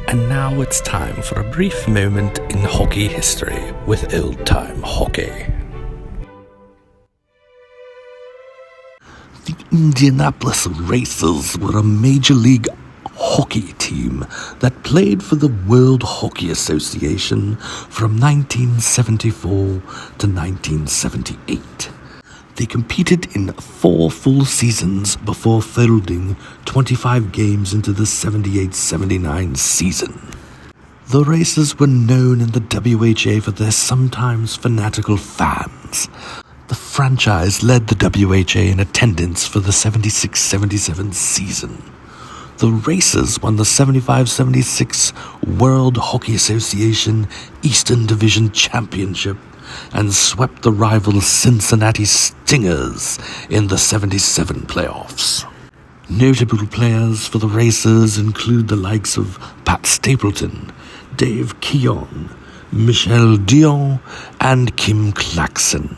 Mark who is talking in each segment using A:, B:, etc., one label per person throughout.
A: And now it's time for a brief moment in hockey history with old-time hockey. The Indianapolis Racers were a Major League Hockey team that played for the World Hockey Association from 1974 to 1978. They competed in 4 full seasons before folding 25 games into the 78-79 season. The Racers were known in the WHA for their sometimes fanatical fans. The franchise led the WHA in attendance for the 76-77 season. The Racers won the 75-76 World Hockey Association Eastern Division Championship and swept the rival Cincinnati Stingers in the 77 playoffs. Notable players for the Racers include the likes of Pat Stapleton, Dave Keon, Michel Dion, and Kim Claxon.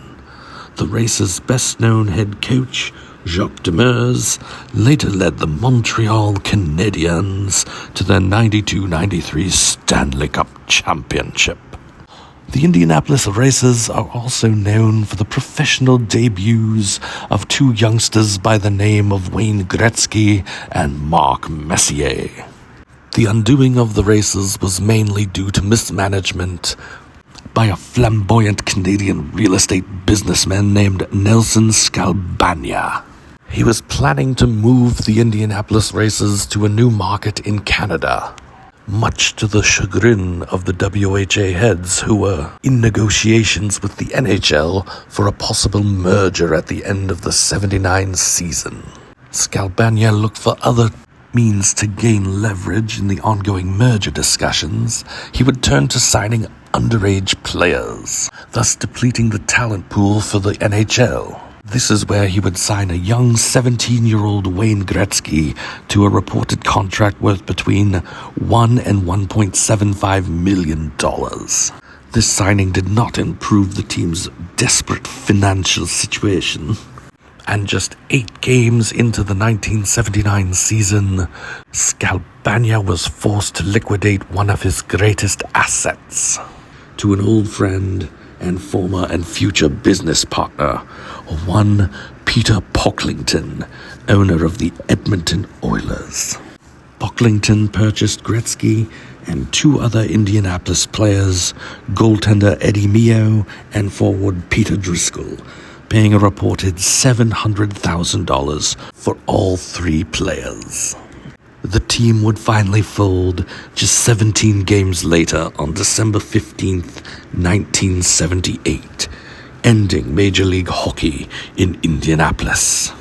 A: The Racers' best-known head coach, Jacques Demers, later led the Montreal Canadiens to their 92-93 Stanley Cup championship. The Indianapolis Racers are also known for the professional debuts of 2 youngsters by the name of Wayne Gretzky and Mark Messier. The undoing of the Racers was mainly due to mismanagement by a flamboyant Canadian real estate businessman named Nelson Skalbania. He was planning to move the Indianapolis Racers to a new market in Canada, much to the chagrin of the WHA heads who were in negotiations with the NHL for a possible merger at the end of the 79 season. Skalbania looked for other means to gain leverage in the ongoing merger discussions. He would turn to signing underage players, thus depleting the talent pool for the NHL. This is where he would sign a young 17-year-old Wayne Gretzky to a reported contract worth between $1 and $1.75 million. This signing did not improve the team's desperate financial situation. And just 8 games into the 1979 season, Skalbania was forced to liquidate one of his greatest assets to an old friend and former and future business partner, one Peter Pocklington, owner of the Edmonton Oilers. Pocklington purchased Gretzky and 2 other Indianapolis players, goaltender Eddie Mio and forward Peter Driscoll, paying a reported $700,000 for all 3 players. The team would finally fold just 17 games later on December 15th, 1978, ending Major League Hockey in Indianapolis.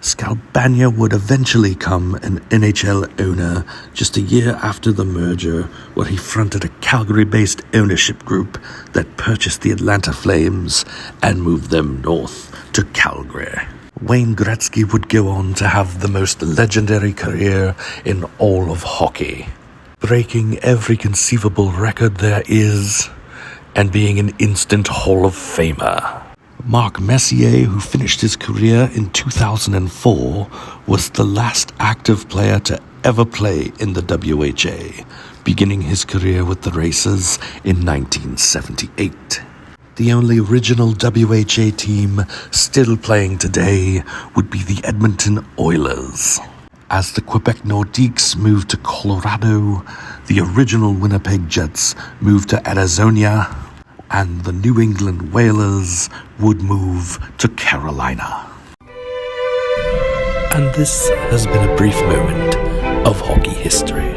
A: Skalbania would eventually become an NHL owner just a year after the merger, where he fronted a Calgary-based ownership group that purchased the Atlanta Flames and moved them north to Calgary. Wayne Gretzky would go on to have the most legendary career in all of hockey, breaking every conceivable record there is and being an instant Hall of Famer. Mark Messier, who finished his career in 2004, was the last active player to ever play in the WHA, beginning his career with the Racers in 1978. The only original WHA team still playing today would be the Edmonton Oilers. As the Quebec Nordiques moved to Colorado, the original Winnipeg Jets moved to Arizona, and the New England Whalers would move to Carolina. And this has been a brief moment of hockey history.